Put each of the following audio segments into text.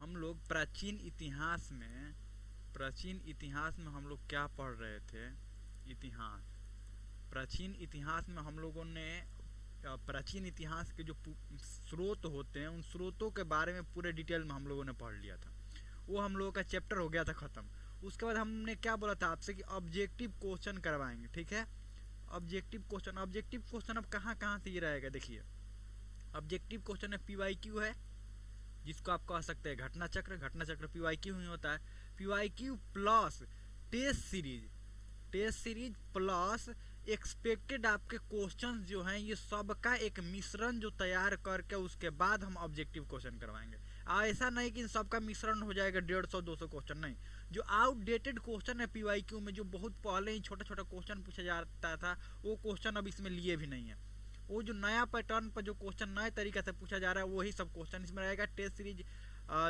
हम लोग प्राचीन इतिहास में हम लोग क्या पढ़ रहे थे? इतिहास, प्राचीन इतिहास में हम लोगों ने प्राचीन इतिहास के जो स्रोत होते हैं उन स्रोतों के बारे में पूरे डिटेल में हम लोगों ने पढ़ लिया था। वो हम लोगों का चैप्टर हो गया था ख़त्म। उसके बाद हमने क्या बोला था आपसे कि ऑब्जेक्टिव क्वेश्चन करवाएंगे, ठीक है। ऑब्जेक्टिव क्वेश्चन अब कहाँ कहाँ से ये रहेगा? देखिए, ऑब्जेक्टिव क्वेश्चन है PYQ है, जिसको आप कह सकते हैं घटना चक्र PYQ ही होता है। PYQ plus test series plus expected आपके क्वेश्चंस जो हैं, ये सब का एक मिश्रण जो तैयार करके उसके बाद हम ऑब्जेक्टिव क्वेश्चन करवाएंगे। ऐसा नहीं कि इन सबका मिश्रण हो जाएगा 150-200 क्वेश्चन, नहीं। जो आउटडेटेड क्वेश्चन है PYQ में, जो बहुत पहले ही छोटा छोटा क्वेश्चन पूछा जाता था, वो क्वेश्चन अब इसमें लिए भी नहीं है। वो जो नया पैटर्न पर जो क्वेश्चन नए तरीके से पूछा जा रहा है वही सब क्वेश्चन इसमें रहेगा। टेस्ट सीरीज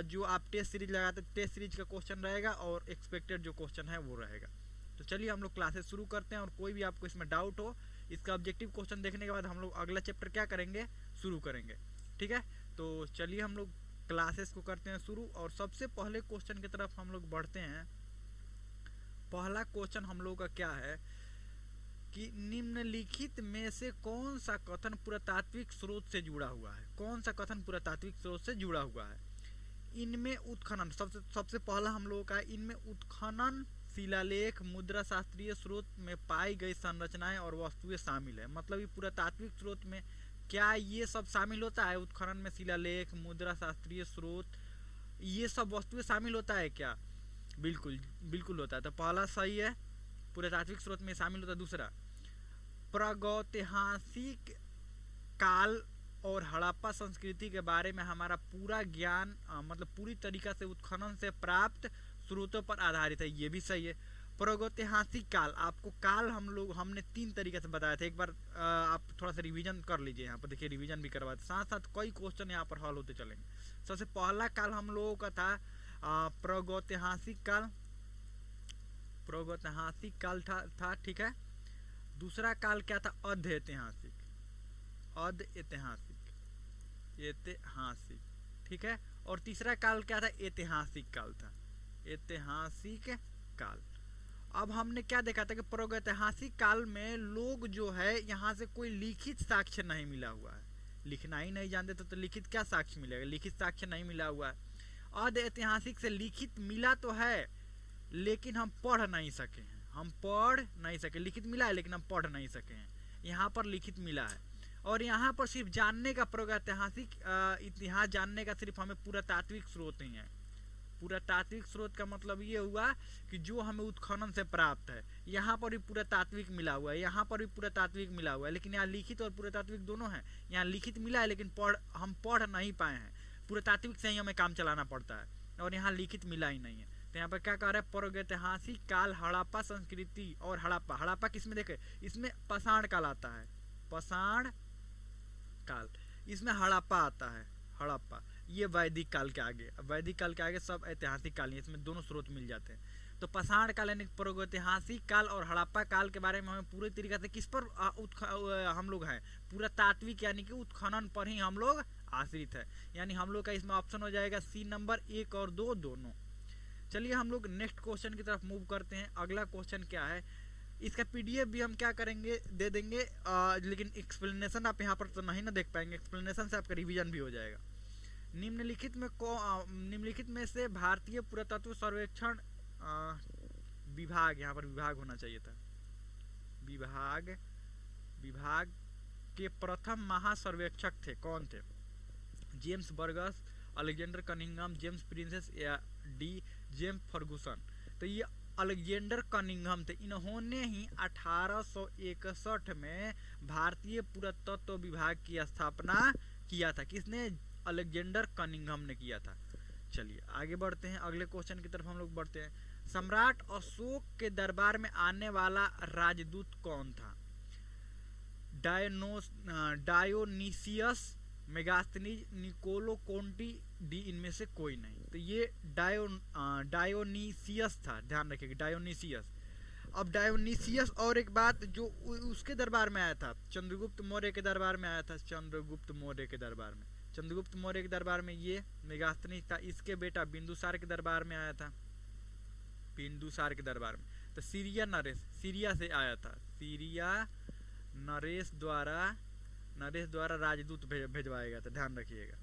जो आप टेस्ट सीरीज लगाते टेस्ट सीरीज का क्वेश्चन रहेगा और एक्सपेक्टेड जो क्वेश्चन है वो रहेगा। तो चलिए हम लोग क्लासेस शुरू करते हैं, और कोई भी आपको इसमें डाउट हो, इसका ऑब्जेक्टिव क्वेश्चन देखने के बाद हम लोग अगला चैप्टर क्या करेंगे, शुरू करेंगे, ठीक है। तो चलिए हम लोग क्लासेस को करते हैं शुरू, और सबसे पहले क्वेश्चन की तरफ हम लोग बढ़ते हैं। पहला क्वेश्चन हम लोग का क्या है कि निम्नलिखित में से कौन सा कथन पुरातात्विक स्रोत से जुड़ा हुआ है? कौन सा कथन पुरातात्विक स्रोत से जुड़ा हुआ है? इनमें उत्खनन, सबसे पहला हम लोगों का इनमें उत्खनन, शिलालेख, मुद्रा शास्त्रीय स्रोत में पाई गई संरचनाएं और वस्तुएं शामिल है। मतलब ये पुरातात्विक स्रोत में क्या ये सब शामिल होता है? उत्खनन में शिलालेख, मुद्रा शास्त्रीय स्रोत, ये सब वस्तुएं शामिल होता है क्या? बिल्कुल बिल्कुल होता है। तो पहला सही है, पुरातात्विक स्रोत में शामिल होता है। दूसरा, प्रागैतिहासिक काल और हड़प्पा संस्कृति के बारे में हमारा पूरा ज्ञान मतलब पूरी तरीका से उत्खनन से प्राप्त स्रोतों पर आधारित है, ये भी सही है। प्रागैतिहासिक काल, आपको काल हमने 3 तरीके से बताया था। एक बार आप थोड़ा सा रिवीजन कर लीजिए, यहाँ पर देखिए रिवीजन भी करवाते साथ साथ कई क्वेश्चन यहाँ पर हल होते चलेंगे। सबसे पहला काल हम लोगों का था प्रागैतिहासिक काल था, ठीक है। दूसरा काल क्या था? ऐतिहासिक, ठीक है। और तीसरा काल क्या था? ऐतिहासिक काल था, ऐतिहासिक काल। अब हमने क्या देखा था कि प्रागैतिहासिक काल में लोग जो है यहाँ से कोई लिखित साक्ष्य नहीं मिला हुआ है, लिखना ही नहीं जानते तो लिखित क्या साक्ष्य मिलेगा? लिखित साक्ष्य नहीं मिला हुआ है। अर्ध ऐतिहासिक से लिखित मिला तो है लेकिन हम पढ़ नहीं सके, लिखित मिला है लेकिन हम पढ़ नहीं सके हैं। यहाँ पर लिखित मिला है, और यहाँ पर सिर्फ जानने का, प्रागैतिहासिक इतिहास जानने का सिर्फ हमें पुरातात्विक स्रोत ही है। पुरातात्विक स्रोत का मतलब ये हुआ कि जो हमें उत्खनन से प्राप्त है। यहाँ पर भी पुरातात्विक मिला हुआ है, यहाँ पर भी पुरातात्विक मिला हुआ है, लेकिन यहाँ लिखित और पुरातात्विक दोनों है। यहाँ लिखित मिला है लेकिन हम पढ़ नहीं पाए हैं, पुरातात्विक से ही हमें काम चलाना पड़ता है, और यहाँ लिखित मिला ही नहीं है। तो यहाँ पर क्या कह रहा है? प्रागैतिहासिक काल, हड़प्पा संस्कृति और हड़प्पा किसमें देखे? इसमें पाषाण काल आता है, पाषाण काल, इसमें हड़प्पा आता है, हड़प्पा। ये वैदिक काल के आगे सब ऐतिहासिक काल है, इसमें दोनों स्रोत मिल जाते हैं। तो पाषाण काल यानी प्रागैतिहासिक काल और हड़प्पा काल के बारे में हमें पूरी तरीके से किस पर हम लोग हैं? पुरातात्विक यानी कि उत्खनन पर ही हम लोग आश्रित है। यानी हम लोग का इसमें ऑप्शन हो जाएगा सी नंबर 1 और 2 दोनों। चलिए हम लोग नेक्स्ट क्वेश्चन की तरफ मूव करते हैं। अगला क्वेश्चन क्या है? इसका PDF भी हम क्या करेंगे, दे देंगे, लेकिन एक्सप्लेनेशन आप यहाँ पर तो नहीं ना देख पाएंगे, एक्सप्लेनेशन से आपका रिवीजन भी हो जाएगा। निम्नलिखित में से भारतीय पुरातत्व सर्वेक्षण विभाग, यहाँ पर विभाग होना चाहिए था, विभाग के प्रथम महासर्वेक्षक थे, कौन थे? James Burgess, Alexander Cunningham, James princess या जेम्स फर्गुसन। तो ये अलेक्जेंडर कनिंघम थे। इन्होंने ही 1861 में भारतीय पुरातत्व विभाग की स्थापना किया था। किसने? अलेक्जेंडर कनिंघम ने किया था। चलिए आगे बढ़ते हैं, अगले क्वेश्चन की तरफ हम लोग बढ़ते हैं। सम्राट अशोक के दरबार में आने वाला राजदूत कौन था? Dionysius, Megasthenes, Niccolo Conti, D इनमें से कोई नहीं। तो ये डायोनीसियस था, ध्यान रखिएगा, डायोनीसियस। अब डायोनीसियस, और एक बात जो उसके दरबार में आया था, चंद्रगुप्त मौर्य के दरबार में आया था, चंद्रगुप्त चंद्रगुप्त मौर्य के दरबार में ये मेगास्थनीज था। इसके बेटा बिंदुसार के दरबार में आया था, बिंदुसार के दरबार में। तो सीरिया नरेश, सीरिया से आया था, सीरिया नरेश द्वारा राजदूत भेजवाया गया था, ध्यान रखिएगा।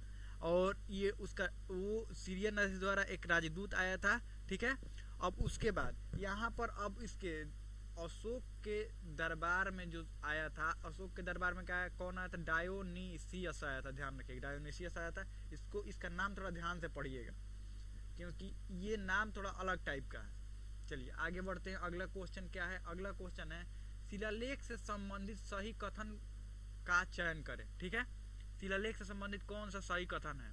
और ये उसका वो सीरिया नरेश द्वारा एक राजदूत आया था, ठीक है। अब उसके बाद यहाँ पर अब इसके अशोक के दरबार में जो आया था, अशोक के दरबार में क्या कौन आया था, डायोनिसियस आया था, ध्यान रखिएगा, डायोनिसियस आया था। इसका नाम थोड़ा ध्यान से पढ़िएगा क्योंकि ये नाम थोड़ा अलग टाइप का है। चलिए आगे बढ़ते हैं। अगला क्वेश्चन क्या है, अगला क्वेश्चन है शिलालेख से संबंधित सही कथन का चयन करें, ठीक है। शिलालेख से संबंधित कौन सा सही कथन है?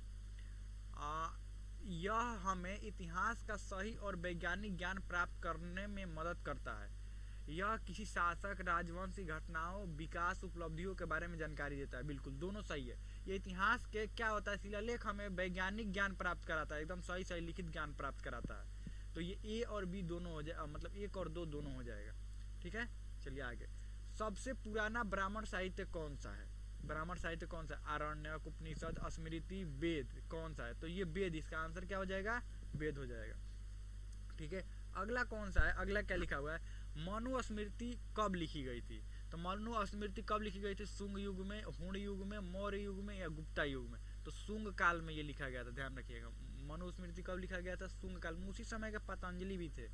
यह हमें इतिहास का सही और वैज्ञानिक ज्ञान प्राप्त करने में मदद करता है। यह किसी शासक, राजवंशी घटनाओं, विकास, उपलब्धियों के बारे में जानकारी देता है। बिल्कुल दोनों सही है। ये इतिहास के क्या होता है, शिलालेख हमें वैज्ञानिक ज्ञान प्राप्त कराता है, एकदम सही सही लिखित ज्ञान प्राप्त कराता है। तो ये ए और बी दोनों हो जाए, मतलब 1 और 2 दोनों हो जाएगा, ठीक है। चलिए आगे। सबसे पुराना ब्राह्मण साहित्य कौन सा है? ब्राह्मण साहित्य कौन सा? आरण्यक, उपनिषद, स्मृति, वेद, कौन सा है? तो ये वेद, इसका आंसर क्या हो जाएगा? वेद हो जाएगा, ठीक है। अगला कौन सा है? अगला क्या लिखा हुआ है? मनुस्मृति कब लिखी गई थी? तो मनुस्मृति कब लिखी गई थी? शुंग युग में, हुण युग में, मौर्य युग में या गुप्ता युग में? तो शुंग काल में ये लिखा गया था, ध्यान रखिएगा। मनुस्मृति कब लिखा गया था? शुंग काल में। उसी समय के पतंजलि भी थे,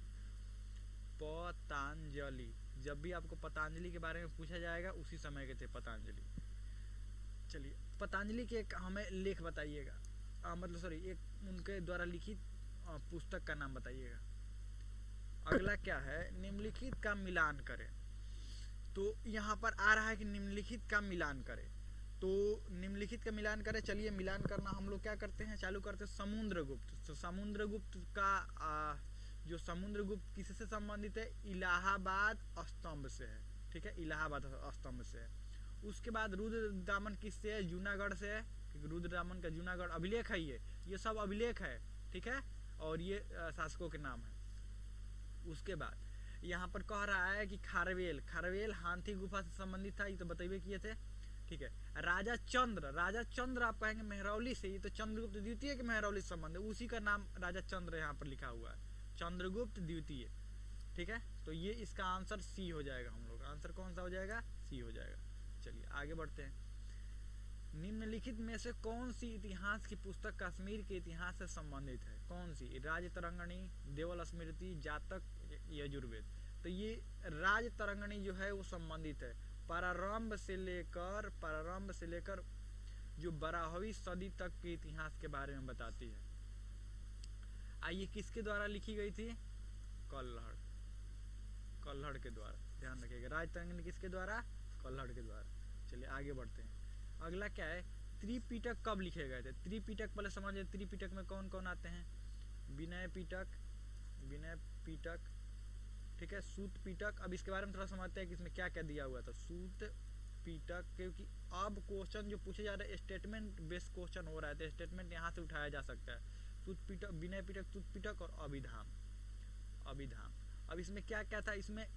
पतंजलि। जब भी आपको पतंजलि के बारे में पूछा जाएगा उसी समय के थे पतंजलि। चलिए पतंजलि के एक हमें लेख बताइएगा, मतलब सॉरी एक उनके द्वारा लिखित पुस्तक का नाम बताइएगा। अगला क्या है? निम्नलिखित का मिलान करें। तो यहाँ पर आ रहा है कि निम्नलिखित का मिलान करें, तो निम्नलिखित का मिलान करें। चलिए मिलान करना हम लोग क्या करते हैं, चालू करते हैं। समुद्रगुप्त, तो समुद्रगुप्त का जो समुद्रगुप्त किससे संबंधित है? इलाहाबाद स्तंभ से है, ठीक है, इलाहाबाद स्तंभ से है। उसके बाद रुद्रदामन किससे है? जूनागढ़ से है, रुद्रदामन का जूनागढ़ अभिलेख है, ये सब अभिलेख है, ठीक है। और ये शासकों के नाम है। उसके बाद यहाँ पर कह रहा है कि खारवेल हाथी गुफा से संबंधित था, ये तो बतेबे किए थे, ठीक है। राजा चंद्र आप कहेंगे मेहरौली से, ये तो चंद्रगुप्त द्वितीय के मेहरौली संबंध है, उसी का नाम राजा चंद्र यहाँ पर लिखा हुआ है, चंद्रगुप्त द्वितीय, ठीक है। तो ये इसका आंसर सी हो जाएगा, हम लोग आंसर कौन सा हो जाएगा? सी हो जाएगा। चलिए आगे बढ़ते हैं। निम्नलिखित में से कौन सी इतिहास की पुस्तक कश्मीर के इतिहास से संबंधित है? कौन सी? राजतरंगिणी, देवल स्मृति, जातक, यजुर्वेद। तो ये राजतरंगिणी जो है वो संबंधित है, प्रारंभ से लेकर जो 12वीं सदी तक के इतिहास के बारे में बताती है। आइए किसके द्वारा लिखी गई थी? कल्हड़ के द्वारा, ध्यान रखिएगा। राजतरंगिणी किसके द्वारा? कल्हड़ के द्वारा। चलिए आगे बढ़ते हैं। अगला क्या है? त्रिपिटक कब लिखे गए थे? त्रिपिटक पहले समझिए, त्रिपिटक में कौन कौन आते हैं? विनय पिटक, ठीक है, सूत पिटक। अब इसके बारे में थोड़ा समझते हैं कि इसमें क्या क्या दिया हुआ था। सूत पिटक, क्योंकि अब क्वेश्चन जो पूछे जा रहे हैं स्टेटमेंट बेस्ड क्वेश्चन हो रहा है, तो स्टेटमेंट यहाँ से उठाया जा सकता है। सूत पिटक, विनय पिटक, सूत पिटक और अभिधाम। अब इसमें क्या क्या था? इसमें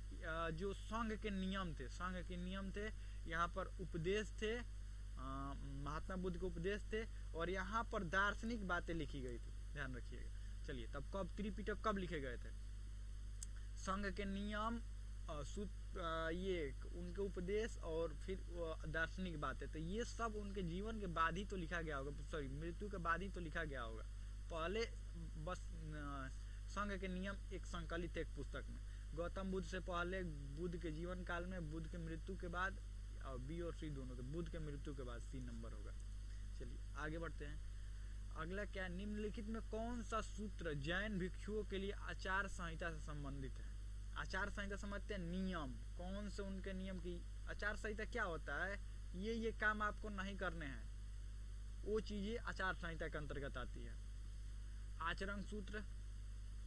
जो संघ के नियम थे, यहाँ पर उपदेश थे, महात्मा बुद्ध के उपदेश थे, और यहाँ पर दार्शनिक बातें लिखी गई थी, ध्यान रखिएगा। चलिए तब कब त्रिपिटक कब लिखे गए थे? संघ के नियम, ये उनके उपदेश और फिर दार्शनिक बातें, तो ये सब उनके जीवन के बाद ही तो लिखा गया होगा, सॉरी मृत्यु के बाद ही तो लिखा गया होगा। पहले बस संघ के नियम एक संकलित एक पुस्तक में, गौतम बुद्ध से पहले, बुद्ध के जीवन काल में, बुद्ध के मृत्यु के बाद, और बी और सी दोनों, तो बुद्ध के मृत्यु के बाद सी नंबर होगा। चलिए आगे बढ़ते हैं। अगला क्या? निम्नलिखित में कौन सा सूत्र जैन भिक्षुओं के लिए आचार संहिता से संबंधित है? आचार संहिता समझते हैं, नियम, कौन से उनके नियम की आचार संहिता क्या होता है? ये काम आपको नहीं करने हैं, वो चीजें आचार संहिता के अंतर्गत आती है। आचरण सूत्र,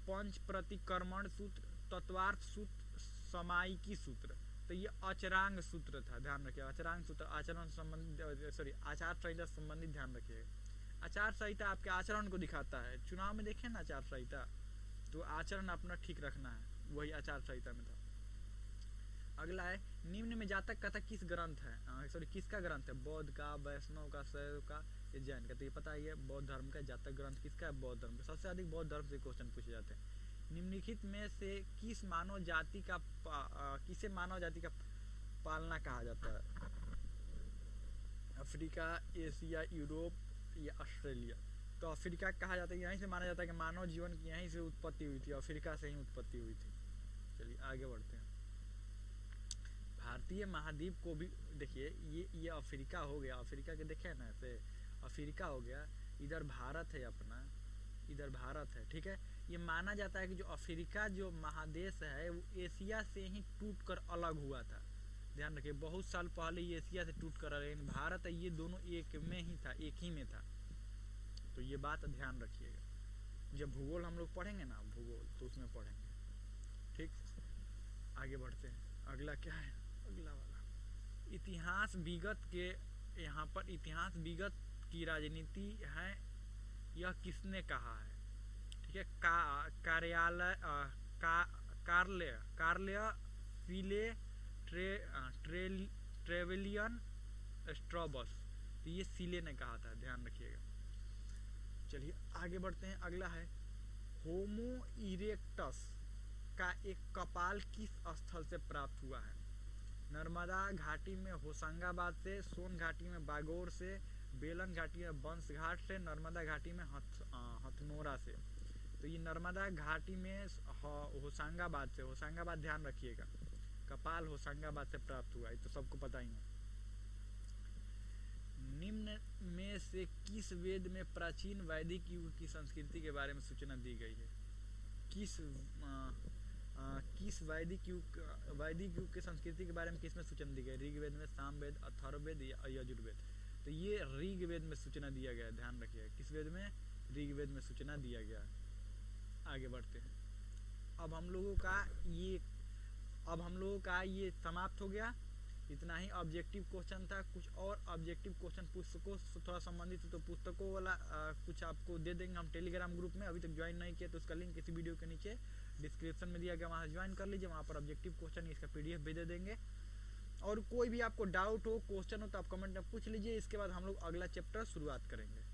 पंच प्रतिक्रमण सूत्र, तत्वार्थ सूत्र, समायिकी सूत्र। तो ये अचरांग सूत्र था, ध्यान रखिए। अचरांग सूत्र आचरण संबंधित, सॉरी आचार संहिता संबंधित, ध्यान रखिएगा। आचार संहिता आपके आचरण को दिखाता है। चुनाव में देखें ना आचार संहिता, तो आचरण अपना ठीक रखना है, वही आचार संहिता में था। अगला है, निम्न में जातक कथा किस ग्रंथ है? सॉरी किसका ग्रंथ है? बौद्ध का, वैष्णव का, शैव का ये जैन का, तो ये पता ही है। बौद्ध धर्म का जातक ग्रंथ किसका है? बौद्ध धर्म का। सबसे अधिक बौद्ध धर्म से क्वेश्चन पूछे जाते हैं। निम्नलिखित में से किसे मानव जाति का पालना कहा जाता है? अफ्रीका, एशिया, यूरोप या ऑस्ट्रेलिया? तो अफ्रीका कहा जाता है। यहीं से माना जाता है कि मानव जीवन की यहीं से उत्पत्ति हुई थी, अफ्रीका से ही उत्पत्ति हुई थी। चलिए आगे बढ़ते हैं। भारतीय महाद्वीप को भी देखिए, ये अफ्रीका हो गया, अफ्रीका के देखे ना ऐसे, अफ्रीका हो गया, इधर भारत है अपना, इधर भारत है, ठीक है। ये माना जाता है कि जो अफ्रीका जो महादेश है वो एशिया से ही टूटकर अलग हुआ था। ध्यान रखिए, बहुत साल पहले ये एशिया से टूट कर, लेकिन भारत है ये दोनों एक में ही था, एक ही में था। तो ये बात ध्यान रखिएगा, जब भूगोल हम लोग पढ़ेंगे ना, भूगोल, तो उसमें पढ़ेंगे, ठीक। आगे बढ़ते हैं। अगला क्या है? अगला वाला इतिहास विगत के, यहाँ पर इतिहास विगत की राजनीति है, यह किसने कहा है? ठीक है, कार्य फिले ट्रेवेलियन स्ट्रॉबस, तो ये सीले ने कहा था, ध्यान रखिएगा। चलिए आगे बढ़ते हैं। अगला है होमो इरेक्टस का एक कपाल किस स्थल से प्राप्त हुआ है? नर्मदा घाटी में होशंगाबाद से, सोन घाटी में बागोर से, बेलन घाटी में बंस घाट से, नर्मदा घाटी में हथनोरा से। तो ये नर्मदा घाटी में होशंगाबाद से, होशंगाबाद ध्यान रखिएगा, कपाल होशंगाबाद से प्राप्त हुआ है, तो सबको पता ही है। निम्न में से किस वेद में प्राचीन वैदिक युग की संस्कृति के बारे में सूचना दी गई है? किस वैदिक युग के संस्कृति के बारे में किसमें सूचना दी गई? ऋग्वेद में, सामवेद, अथर्ववेद या यजुर्वेद? तो ये ऋग्वेद में सूचना दिया गया है, ध्यान रखिएगा। किस वेद में? ऋग्वेद में सूचना दिया गया है। आगे बढ़ते हैं। अब हम लोगों का ये समाप्त हो गया। इतना ही ऑब्जेक्टिव क्वेश्चन था। कुछ और ऑब्जेक्टिव क्वेश्चन पुस्तकों से थोड़ा संबंधित है, तो पुस्तकों वाला कुछ आपको दे देंगे हम टेलीग्राम ग्रुप में। अभी तक ज्वाइन नहीं किया तो उसका लिंक इसी वीडियो के नीचे डिस्क्रिप्शन में दिया गया, वहाँ ज्वाइन कर लीजिए। वहाँ पर ऑब्जेक्टिव क्वेश्चन इसका PDF भी दे देंगे। और कोई भी आपको डाउट हो, क्वेश्चन हो, तो आप कमेंट में पूछ लीजिए। इसके बाद हम लोग अगला चैप्टर शुरुआत करेंगे।